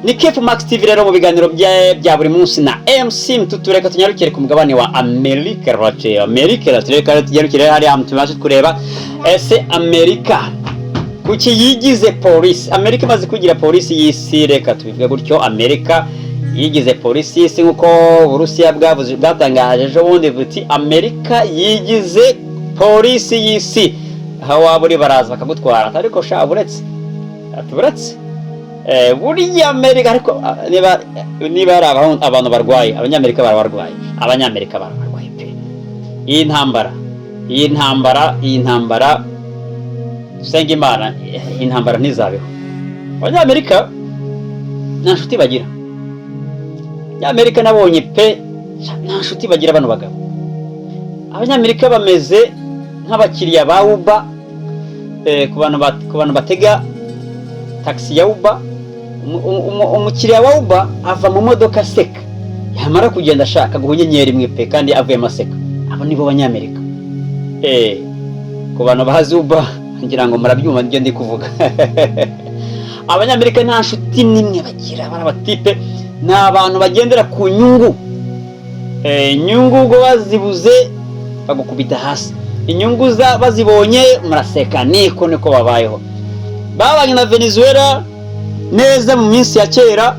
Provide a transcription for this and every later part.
Ni Kefu Max TV rero mu biganiro bya buri munsi na MC Mtutureka tunyarukire ku mugabane wa Amerika rache Amerika reka tunyarukire hari amtumaje kureba ese Amerika kuki yigize police Amerika maze kugira police y'isi reka tubivuge gutyo Amerika yigize police y'isi nkuko Burusiya bwatangaje ejo bundi buti Amerika yigize police y'isi aho waburi baraza bakagutwara ariko sha buretse buri Amerika ariko niba ari abantu barwaye abanyamerika bararwaye pe iyi ntambara senga Imana intambara ntizabeho abanyamerika nta nshuti bagira abanyamerika nabonye pe nta nshuti bagira bano bagabo abanyamerika bameze nk'abakiriya ba Uber ku bantu batega taxi ya Uber umukiriya wa Uber ava mu modoka seka yamara kugenda ashaka guhunyenyera imwe pe kandi avuye maseka abo nibo banyamerika ku bantu bahazi Uber ngira ngo murabyumva ngiye ndi kuvuga abanyamerika nta nshuti nimwe bagira barabatipe n'abantu bagendera ku nyungu go bazibuze bagukubita hasi inyungu za bazibonye muraseka niko babayeho babanye na Venezuela neza mu minsi ya kera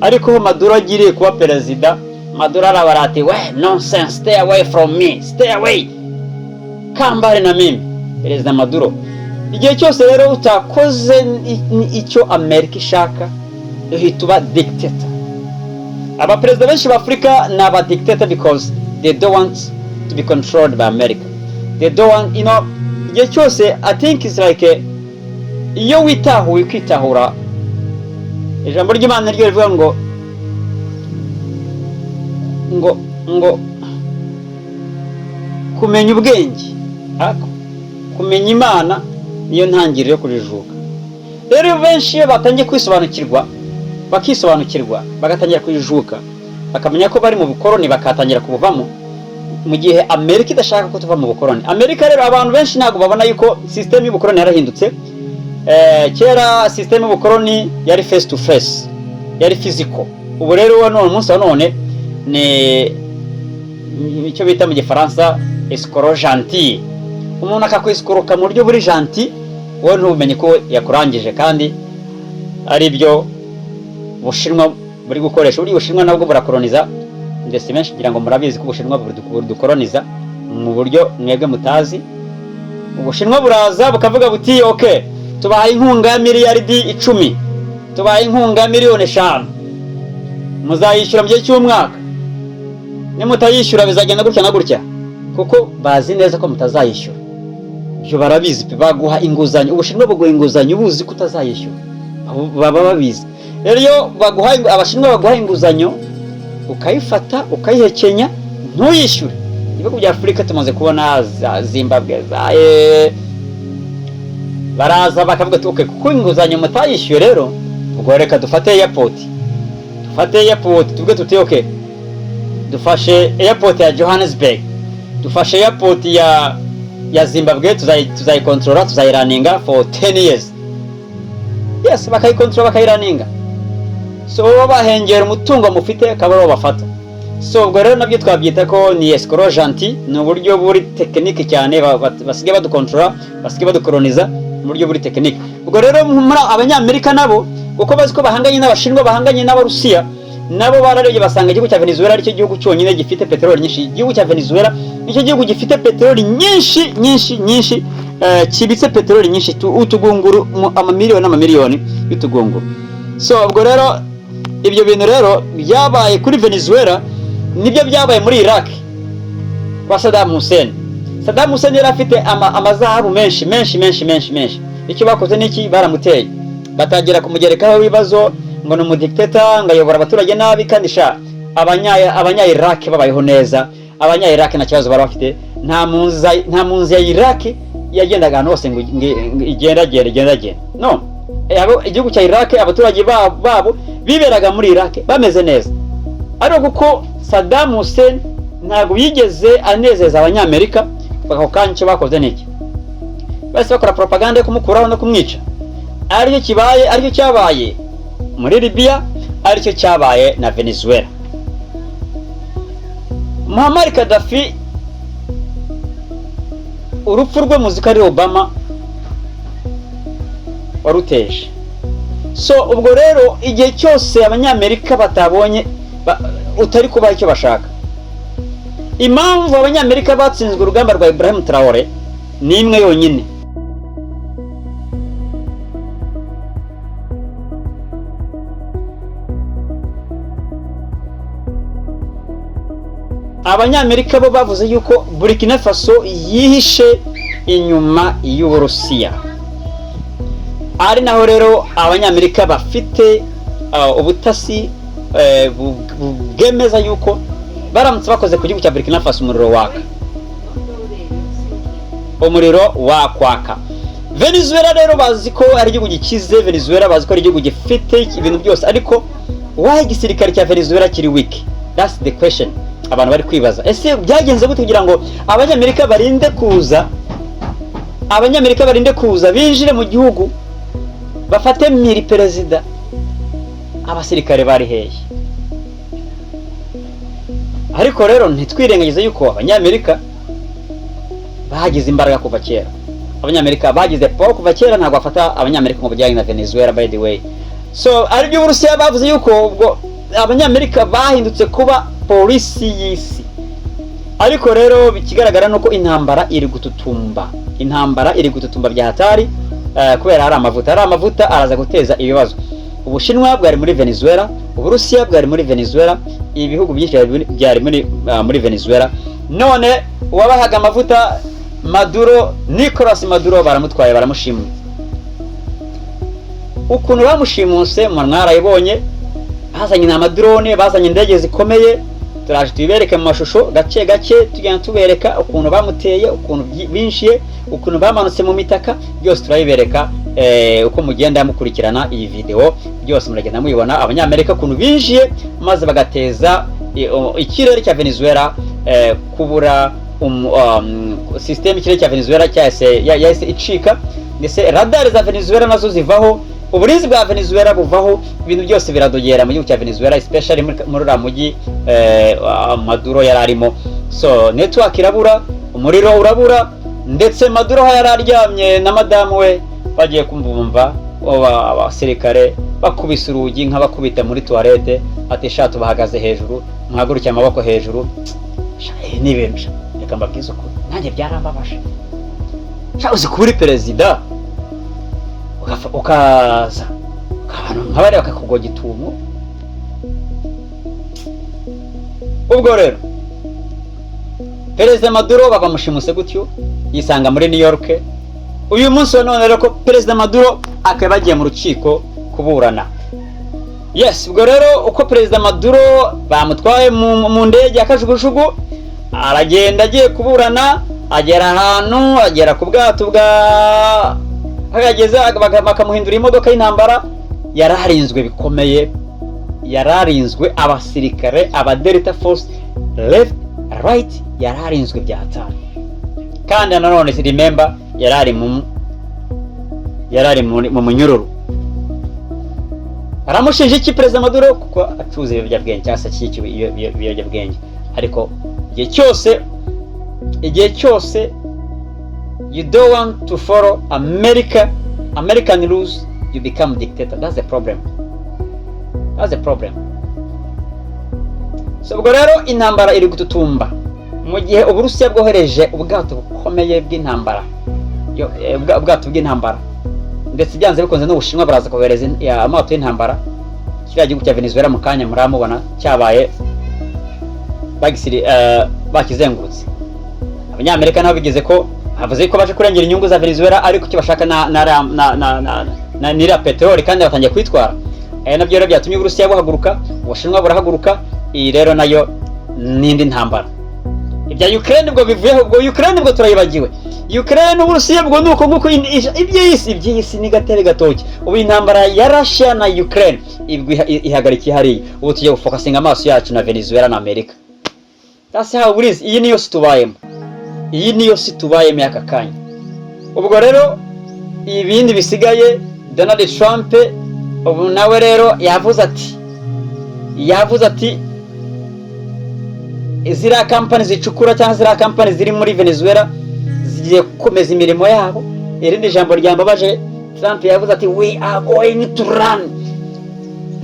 ariko Maduro agiriye kuba perezida Maduro arabarati we nonsense stay away from me stay away kambare na mimi perezida Maduro igihe cyose rero utakoze icyo Amerika ishaka uhituba dictator aba perezida benshi ba Afrika na ba dictator because they don't want to be controlled by America they don't want igihe cyose I think it's like iyo witahuye kwitahura ijambo ry'Imana ryo rivuga ngo kumenya ubwenge kumenya Imana niyo ntangiriro yo kujijuka rero benshi batangiye bakisobanukirwa bagatangira kujijuka bakamenya ko bari mu bukoroni bakatangira kubuvamo mu gihe Amerika idashaka ko tuva mu bukoroni Amerika rero abantu benshi ntago babona yuko system y'ubukoroni yarahindutse kera system y'ubukoroni yari face to face yari physical ubu rero none umunsi wa none ni icyo bita mu gifaransa escroc gentil umuntu akakwiskoroka mu buryo buri gentil wowe ntumenye ko yakurangije kandi ari byo Bushinwa buri gukoresha buri Bushinwa nabwo burakoloniza ndetse menshi kugira ngo murabizi ko Bushinwa dukoloniza mu buryo mwebwe mutazi Ubushinwa buraza bukavuga buti okay tubaye inkunga ya miliyaridi 10 tubaye inkunga ya miliyoni 5 muzayishyura mu gihe cy'umwaka nimutayishyura bizagenda gutya na gutya kuko bazi neza ko mutazayishyura byo barabizi baguha inguzanyo Ubushinwa buguha inguzanyo ubuzi kutazayishyura baba babizi rero iyo Abashinwa baguha inguzanyo ukayifata ukayihekenya ntuyishyure ibihugu bya Afrika tumaze kubona Zimbabwe baraza bakavuga ati okay kuko inguzanyo mutayishyuye rero ubwo reka dufate airport tuvuge tuti okay dufashe airport ya Johannesburg dufashe airport ya Zimbabwe tuzayikontrola tuzayiraninga for 10 years yes bakayikontrola bakayiraninga so bahengera umutungo mufite kabaro bafata so ubwo rero nabyo twabyita ko ni escroc gentil no buryo buri technique cyane basige badukontrola basige badukoloniza mu buryo buri technique ubwo rero muri abanyamerika nabo uko bazi ko bahanganye n'Abashinwa bahanganye n'Abarusiya nabo bararebye basanga igihugu cya Venezuela ari cyo gihugu cyonyine gifite petrol nyinshi igihugu cya Venezuela nicyo gihugu gifite petrol nyinshi kibitse petrol nyinshi utugunguru amamiliyoni y'utugunguru so ubwo rero ibyo bintu rero byabaye kuri Venezuela nibyo byabaye muri Iraq kwa Saddam Hussein yari afite amazahabu menshi icyo bakoze niki baramuteye batangira kumugerekaho ibibazo ngo n'umudictator ngayobora abaturage nabi kandi sha abanya Iraq babayeho neza abanya Iraq na kibazo bari bafite nta munzi ya Iraq yagendaga hose ngo igenda no igihugu cya Iraq abaturage babo biberaga muri Iraq bameze neza ariko kuko Saddam Hussein ntabwo yigeze anezeza abanyamerika bako kanci bakoze niki base bakora propaganda yo kumukuraho no kumwica aricyo cyabaye muri Libya aricyo cyabaye na Venezuela. Muammar Gaddafi urupfu rwe muzika ari Obama waruteje. So ubwo rero igihe cyose abanyamerika batabonye utari kubaha icyo bashaka, impamvu abanyamerika batsinzwe urugamba rwa Ibrahim Traore ni imwe yonyine. Abanyamerika bo bavuze yuko Burkina Faso yihishe inyuma y'Uburusiya, ari naho rero abanyamerika bafite ubutasi bwemeza yuko baramutse bakoze ku gihugu cya Burkina Faso umuriro wakwaka. Venezuela rero bazi ko ari igihugu gikize, Venezuela bazi ko ari igihugu gifite ibintu byose, ariko why igisirikare cya Venezuela kiri weak? That's the question abantu bari kwibaza. Ese byagenze gute kugira ngo abanyamerika barinde kuza binjire mu gihugu bafate miri perezida? Abasirikare bari hehe? Ariko rero ntitwirengagize yuko abanyamerika bagize imbaraga kuva kera. Abanyamerika bagize power kuva kera, ntabwo bafata abanyamerika ngo bajyane na Venezuela by the way. So ari byo Uburusiya bavuze yuko ubwo abanyamerika bahindutse kuba polisi y'isi. Ariko rero bikigaragara nuko intambara iri gututumba bya hatari, kubera hari amavuta araza guteza ibibazo. Ubushinwa bwari muri Venezuela, Uburusiya bwari muri Venezuela, ibihugu byinshi byari muri Venezuela. None uwabahaga amavuta Nicolas Maduro baramutwaye, baramushimuse. Ukuntu bamushimuse mwarayibonye, bazanye na drone, bazanye indege zikomeye. Turaje tubibereke mu mashusho gake tugenda tubereka ukuntu bamuteye, ukuntu binshiye, ukuntu bamanutse mu mitaka, byose turabibereka. Uko mugenda mukurikirana iyi video byose muragenda mubibona abanyamerika ukuntu binjiye maze bagateza ikirere cya Venezuela kubura system ikirere cya Venezuela yahise icika, ndetse radar za Venezuela nazo zivaho, uburinzi bwa Venezuela buvaho, ibintu byose biradogera mu gihugu cya Venezuela, especially muri ramujyi Maduro yararimo. So network irabura, umuriro urabura, ndetse Maduro yararyamye na madamu we bagiye kumvumva abasirikare bakubise urugi nk'abakubita muri toilette, ati shatu bahagaze hejuru, muhagurukiye amaboko hejuru. N'ibintu reka mbabwize uko nanjye byarambabaje. Uzi kuba uri perezida ukaza abantu nk'abari bakakugoga gitumo. Ubwo rero Perezida Maduro bakamushimuse gutyo, yisanga muri New York. Uyu munsi none rero ko Perezida Maduro akaba agiye mu rukiko kuburana. Yes, ubwo rero uko Perezida Maduro bamutwaye mu ndege akajugujugu, aragenda agiye kuburana, agera ahantu, agera ku bwato bwa hageze bakamuhindura imodoka y'intambara. Yararinzwe bikomeye, yararinzwe abasirikare aba Delta Force left right, yararinzwe byatari. Kandi nanone remember yarari mu munyururu. Aramushinja iki Perezida Maduro? Kuko acuza ibiyobyabwenge cyangwa se ibiyobyabwenge. Ariko igihe cyose you don't want to follow American rules, you become dictator. That's the problem. So ubwo rero intambara iri gututumba mu gihe Uburusiya bwohereje ubwato bukomeye bw'intambara, ubwato bw'intambara, ndetse byanze bikunze n'Ubushinwa baraza kohereza amato y'intambara. Kiriya gihugu cya Venezuela mu kanya muramubona cyabaye bakizengurutse. Abanyamerika nabo bigeze ko bavuze ko baje kurengera inyungu za Venezuela, ariko icyo bashaka na peteroli, kandi batangiye kwitwara. Nabyo rero byatumye Uburusiya buhaguruka, Ubushinwa burahaguruka. Iyi rero nayo n'indi ntambara. Ibya Ukraine bwo bivuyeho, ubwo Ukraine bwo turayibagiwe. Ukraine Uburusiya bwo nuko nguko iby'isi ni gatebe gatoki. Ubu intambara ya Russia na Ukraine ihagarikiye hariya. Ubu tugiye gufokasinga amaso yacu na Venezuela na Amerika. That's how it is. Iyi niyo si tubayemo aka kanya. Ubwo rero ibindi bisigaye, Donald Trump ubu nawe rero yavuze ati yavuze ati ziriya kampani zicukura cyangwa ziriya kampani ziri muri Venezuela zigiye gukomeza imirimo yabo. Irindi jambo ryambabaje, Trump yavuze ati we are going to run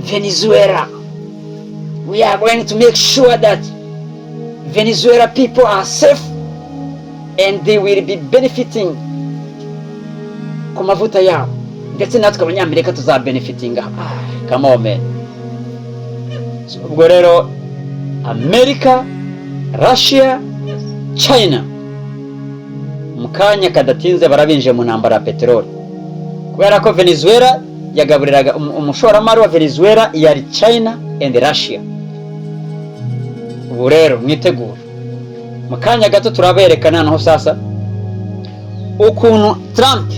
Venezuela, we are going to make sure that Venezuela people are safe and they will be benefiting ku mavuta yabo, ndetse natwe abanyamerika tuzabenefitinga. Come on man. Ubwo rero Amerika, Russia, China mu kanya kadatinze barabinje mu ntambara ya peteroli, kubera ko Venezuela yagaburiraga umushoramari wa Venezuela yari China and Russia. Ubu rero mwitegura, mu kanya gato turaberekana naho sasa ukuntu Trump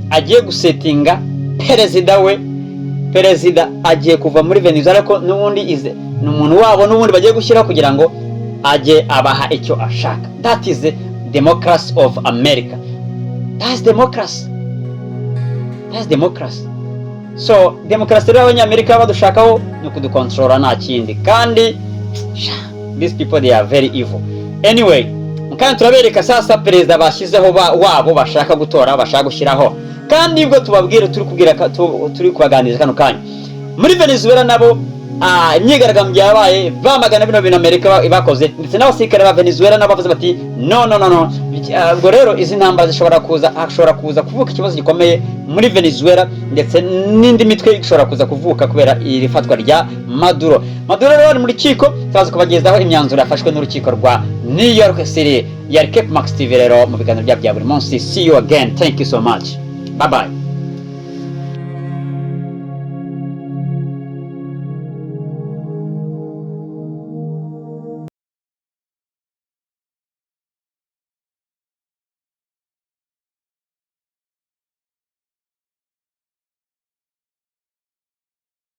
agiye gusetinga perezida agiye kuva muri Venezuela, ko n'ubundi ni umuntu wabo n'ubundi bagiye gushyiraho kugira ngo aje abaha icyo ashaka. That is the democracy of America. That's democracy. So demokarasi rero abanyamerika badushakaho ni kudukontrola nta kindi, kandi these people they are very evil. Anyway, kandi turabereka sasa perezida bashyizeho wabo bashaka gutora, bashaka gushyiraho, kandi nibwo tubabwira turi kubaganiriza kano kanya. Muri Venezuela nabo imyigaragambyo yabaye bamagana bino bintu Amerika bakoze, ndetse n'abasirikare ba Venezuela nabo bavuze bati no. Ubwo rero izi ntambara zishobora kuza kuvuka ikibazo gikomeye muri Venezuela, ndetse n'indi mitwe ishobora kuza kuvuka kubera iri fatwa rya Maduro rero ari muri kiko. Turaza kubagezaho imyanzuro yafashwe n'urukiko rwa New York City. Yari Cape Max TV rero mu biganiro bya buri munsi. See you again, thank you so much, bye bye.